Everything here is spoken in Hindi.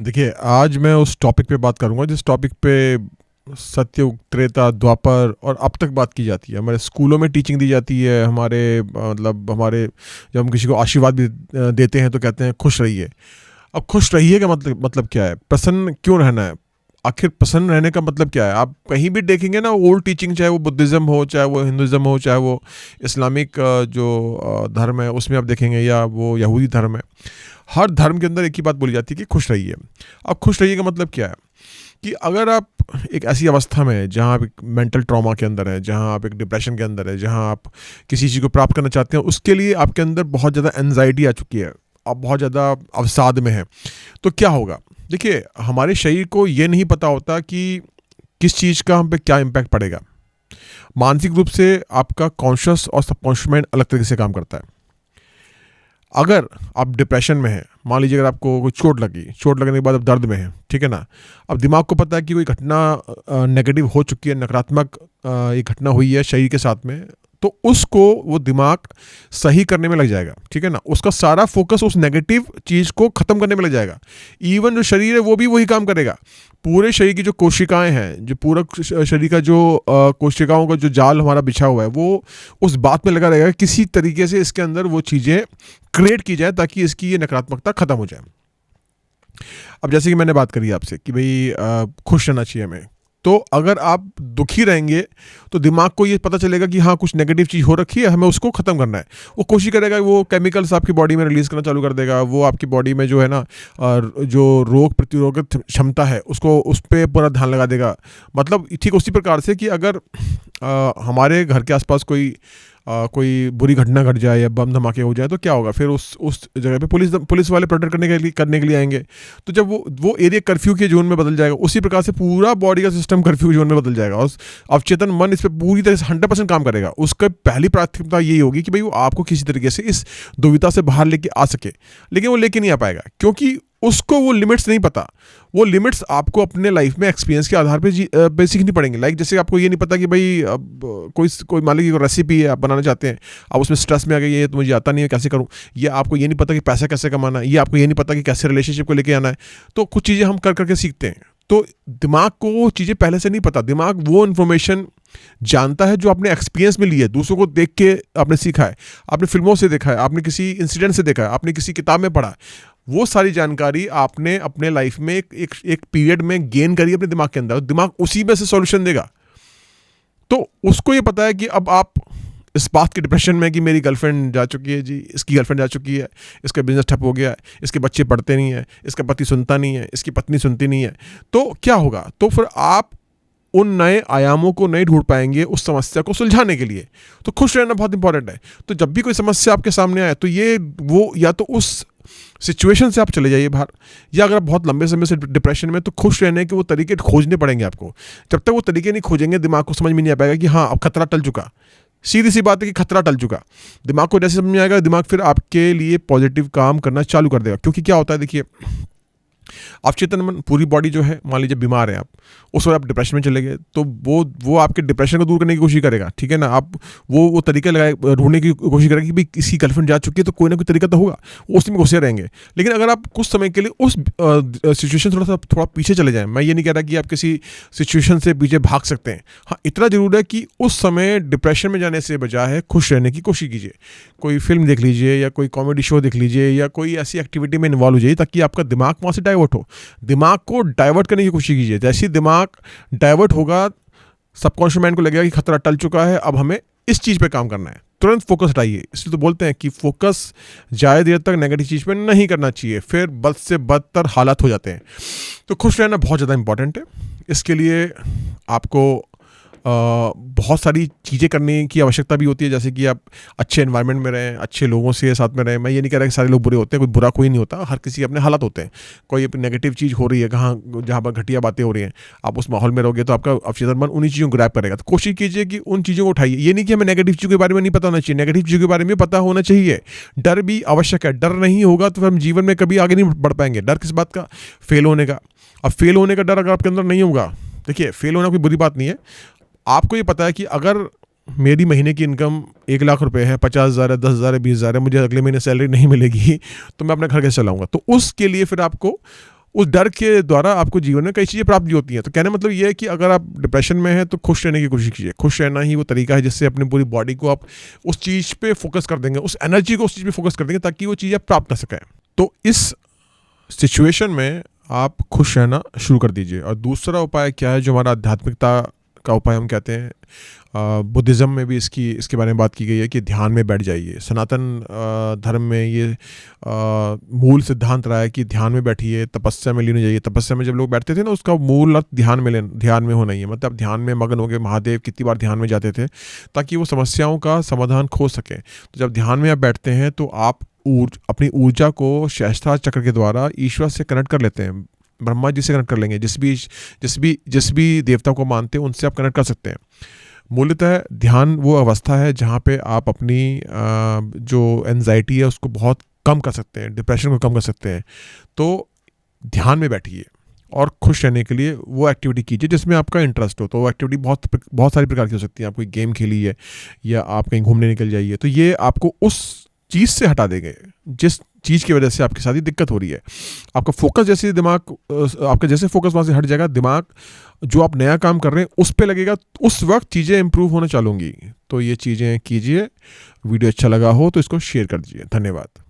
देखिए, आज मैं उस टॉपिक पे बात करूँगा जिस टॉपिक पे सत्ययुग, त्रेता, द्वापर और अब तक बात की जाती है। हमारे स्कूलों में टीचिंग दी जाती है, मतलब हमारे जब हम किसी को आशीर्वाद भी देते हैं तो कहते हैं खुश रहिए। अब खुश रहिए का मतलब क्या है? प्रसन्न क्यों रहना है? आखिर प्रसन्न रहने का मतलब क्या है? आप कहीं भी देखेंगे ना, ओल्ड टीचिंग, चाहे वो बुद्धिज़्म हो, चाहे वो हिंदुइज़्म हो, चाहे वो इस्लामिक जो धर्म है उसमें आप देखेंगे, या वो यहूदी धर्म है। हर धर्म के अंदर एक ही बात बोली जाती है कि खुश रहिए। अब खुश रहिए का मतलब क्या है? कि अगर आप एक ऐसी अवस्था में हैं जहाँ आप एक मेंटल ट्रॉमा के अंदर हैं, जहाँ आप एक डिप्रेशन के अंदर हैं, जहाँ आप किसी चीज़ को प्राप्त करना चाहते हैं, उसके लिए आपके अंदर बहुत ज़्यादा एंजाइटी आ चुकी है, आप बहुत ज़्यादा अवसाद में हैं, तो क्या होगा? देखिए, हमारे शरीर को ये नहीं पता होता कि किस चीज़ का हम पे क्या इम्पैक्ट पड़ेगा। मानसिक रूप से आपका कॉन्शियस और सबकॉन्शियस माइंड अलग तरीके से काम करता है। अगर आप डिप्रेशन में हैं, मान लीजिए अगर आपको कोई चोट लगने के बाद आप दर्द में हैं, ठीक है ना? अब दिमाग को पता है कि कोई घटना नेगेटिव हो चुकी है, नकारात्मक एक घटना हुई है शरीर के साथ में, तो उसको वो दिमाग सही करने में लग जाएगा, ठीक है ना? उसका सारा फोकस उस नेगेटिव चीज़ को ख़त्म करने में लग जाएगा। इवन जो शरीर है वो भी वही काम करेगा। पूरे शरीर की जो कोशिकाएँ हैं, जो पूरा शरीर का जो कोशिकाओं का जो जाल हमारा बिछा हुआ है, वो उस बात में लगा रहेगा कि किसी तरीके से इसके अंदर वो चीज़ें क्रिएट की जाए ताकि इसकी ये नकारात्मकता ख़त्म हो जाए। अब जैसे कि मैंने बात करी आपसे कि भई खुश रहना चाहिए हमें। तो अगर आप दुखी रहेंगे, तो दिमाग को ये पता चलेगा कि हाँ, कुछ नेगेटिव चीज़ हो रखी है, हमें उसको ख़त्म करना है। वो कोशिश करेगा, वो केमिकल्स आपकी बॉडी में रिलीज़ करना चालू कर देगा। वो आपकी बॉडी में जो है ना जो रोग प्रतिरोधक क्षमता है, उसको उस पे पूरा ध्यान लगा देगा। मतलब ठीक उसी प्रकार से कि अगर हमारे घर के आस-पास कोई बुरी घटना घट जाए या बम धमाके हो जाए, तो क्या होगा? फिर उस जगह पे पुलिस वाले प्रोटेक्ट करने के लिए आएंगे। तो जब वो एरिया कर्फ्यू के जोन में बदल जाएगा, उसी प्रकार से पूरा बॉडी का सिस्टम कर्फ्यू जोन में बदल जाएगा और अवचेतन मन इस पर पूरी तरह से 100% काम करेगा। उसका पहली प्राथमिकता यही होगी कि भाई वो आपको किसी तरीके से इस दुविधा से बाहर लेके आ सके, लेकिन वो लेके नहीं आ पाएगा क्योंकि उसको वो लिमिट्स नहीं पता। वो लिमिट्स आपको अपने लाइफ में एक्सपीरियंस के आधार पे सीखनी पड़ेंगी। लाइक जैसे आपको ये नहीं पता कि भाई अब कोई मान लीजिए रेसिपी है, आप बनाना चाहते हैं, आप उसमें स्ट्रेस में आ गए, ये तो मुझे आता नहीं है, कैसे करूँ? ये आपको ये नहीं पता कि पैसा कैसे कमाना है, ये आपको ये नहीं पता कि कैसे रिलेशनशिप को लेके आना है। तो कुछ चीज़ें हम कर करके सीखते हैं। तो दिमाग को वो चीज़ें पहले से नहीं पता। दिमाग वो इन्फॉर्मेशन जानता है जो आपने एक्सपीरियंस में ली है, दूसरों को देख के आपने सीखा है, आपने फिल्मों से देखा है, आपने किसी इंसिडेंट से देखा है, आपने किसी किताब में पढ़ा है। वो सारी जानकारी आपने अपने लाइफ में एक पीरियड में गेन करी अपने दिमाग के अंदर। दिमाग उसी में से सॉल्यूशन देगा। तो उसको ये पता है कि अब आप इस बात के डिप्रेशन में कि मेरी गर्लफ्रेंड जा चुकी है जी, इसकी गर्लफ्रेंड जा चुकी है, इसका बिजनेस ठप हो गया है, इसके बच्चे पढ़ते नहीं है, इसका पति सुनता नहीं है, इसकी पत्नी सुनती नहीं है, तो क्या होगा? तो फिर आप उन नए आयामों को नहीं ढूंढ पाएंगे उस समस्या को सुलझाने के लिए। तो खुश रहना बहुत इंपॉर्टेंट है। तो जब भी कोई समस्या आपके सामने आए, तो ये वो या तो उस सिचुएशन से आप चले जाइए बाहर, या अगर आप बहुत लंबे समय से डिप्रेशन में, तो खुश रहने के वो तरीके खोजने पड़ेंगे आपको। जब तक वो तरीके नहीं खोजेंगे, दिमाग को समझ में नहीं आ पाएगा कि हाँ, अब खतरा टल चुका। सीधी सी बात है कि खतरा टल चुका। दिमाग को जैसे समझ में आएगा, दिमाग फिर आपके लिए पॉजिटिव काम करना चालू कर देगा। क्योंकि क्या होता है, देखिए, अवचेतन मन, पूरी बॉडी जो है, मान लीजिए बीमार है आप, उस वक्त आप डिप्रेशन में चले गए, तो वो आपके डिप्रेशन को दूर करने की कोशिश करेगा, ठीक है ना? आप वो तरीके लगाए ढूंढने की कोशिश करेगा कि भाई किसी गर्लफ्रेंड जा चुकी है तो कोई ना कोई तरीका तो होगा, वो उसी में घुसे रहेंगे। लेकिन अगर आप कुछ समय के लिए उस सिचुएशन थोड़ा पीछे चले जाएं, मैं ये नहीं कह रहा कि आप किसी सिचुएशन से पीछे भाग सकते हैं। हाँ, इतना जरूर है कि उस समय डिप्रेशन में जाने से बजाय खुश रहने की कोशिश कीजिए। कोई फिल्म देख लीजिए, या कोई कॉमेडी शो देख लीजिए, या कोई ऐसी एक्टिविटी में इन्वॉल्व हो जाइए ताकि आपका दिमाग वहाँ से डाइवर्ट हो। दिमाग को डाइवर्ट करने की कोशिश कीजिए। जैसे ही दिमाग डाइवर्ट होगा, सबकॉन्शियस माइंड को लगेगा कि खतरा टल चुका है, अब हमें इस चीज़ पे काम करना है, तुरंत फोकस हटाइए। इसलिए तो बोलते हैं कि फोकस ज़्यादा देर तक नेगेटिव चीज़ पे नहीं करना चाहिए, फिर बद से बदतर हालात हो जाते हैं। तो खुश रहना बहुत ज़्यादा इंपॉर्टेंट है। इसके लिए आपको बहुत सारी चीज़ें करने की आवश्यकता भी होती है, जैसे कि आप अच्छे एनवायरनमेंट में रहें, अच्छे लोगों से साथ में रहें। मैं ये नहीं कह रहा कि सारे लोग बुरे होते हैं, कोई बुरा कोई नहीं होता, हर किसी के अपने हालात होते हैं। कोई नेगेटिव चीज़ हो रही है, जहाँ पर घटिया बातें हो रही हैं, आप उस माहौल में रहोगे तो आपका अवचेतन मन उन्हीं चीज़ों को ग्रैब करेगा। तो कोशिश कीजिए कि उन चीज़ों को उठाइए। ये नहीं कि हमें नेगेटिव चीज़ों के बारे में नहीं पता होना चाहिए, नेगेटिव चीज़ों के बारे में पता होना चाहिए। डर भी आवश्यक है। डर नहीं होगा तो फिर हम जीवन में कभी आगे नहीं बढ़ पाएंगे। डर किस बात का? फेल होने का। अब फेल होने का डर अगर आपके अंदर नहीं होगा, देखिए, फेल होना कोई बुरी बात नहीं है। आपको ये पता है कि अगर मेरी महीने की इनकम 1 लाख रुपए है, 50,000 है, 10,000 है, 20,000 है, मुझे अगले महीने सैलरी नहीं मिलेगी, तो मैं अपना घर कैसे चलाऊंगा? तो उसके लिए फिर आपको उस डर के द्वारा आपको जीवन में कई चीज़ें प्राप्त भी होती हैं। तो कहने का मतलब ये है कि अगर आप डिप्रेशन में हैं तो खुश रहने की कोशिश कीजिए। खुश रहना ही वो तरीका है जिससे अपनी पूरी बॉडी को आप उस चीज़ पे फोकस कर देंगे, उस एनर्जी को उस चीज़ पे फोकस कर देंगे ताकि वो चीज़ आप प्राप्त कर सकें। तो इस सिचुएशन में आप खुश रहना शुरू कर दीजिए। और दूसरा उपाय क्या है, जो हमारा आध्यात्मिकता का उपाय हम कहते हैं, बुद्धिज़्म में भी इसके बारे में बात की गई है कि ध्यान में बैठ जाइए। सनातन धर्म में ये मूल सिद्धांत रहा है कि ध्यान में बैठिए, तपस्या में लीन हो जाइए। तपस्या में जब लोग बैठते थे ना, उसका मूल अर्थ ध्यान में होना ही है। मतलब ध्यान में मगन हो गए। महादेव कितनी बार ध्यान में जाते थे ताकि वो समस्याओं का समाधान खोज सकें। तो जब ध्यान में आप बैठते हैं तो आप अपनी ऊर्जा को सहस्त्रार चक्र के द्वारा ईश्वर से कनेक्ट कर लेते हैं। ब्रह्मा जी से कनेक्ट कर लेंगे, जिस भी देवता को मानते हैं उनसे आप कनेक्ट कर सकते हैं। मूलतः ध्यान वो अवस्था है जहाँ पे आप अपनी जो एंजाइटी है उसको बहुत कम कर सकते हैं, डिप्रेशन को कम कर सकते हैं। तो ध्यान में बैठिए और खुश रहने के लिए वो एक्टिविटी कीजिए जिसमें आपका इंटरेस्ट हो। तो वो एक्टिविटी बहुत सारी प्रकार की हो सकती है। आप कोई गेम खेलिए या आप कहीं घूमने निकल जाइए। तो ये आपको उस चीज़ से हटा देंगे जिस चीज़ की वजह से आपके साथ ही दिक्कत हो रही है। आपका फोकस आपका जैसे फोकस वहाँ से हट जाएगा, दिमाग जो आप नया काम कर रहे हैं उस पे लगेगा, उस वक्त चीज़ें इंप्रूव होना चालू होंगी। तो ये चीज़ें कीजिए। वीडियो अच्छा लगा हो तो इसको शेयर कर दीजिए। धन्यवाद।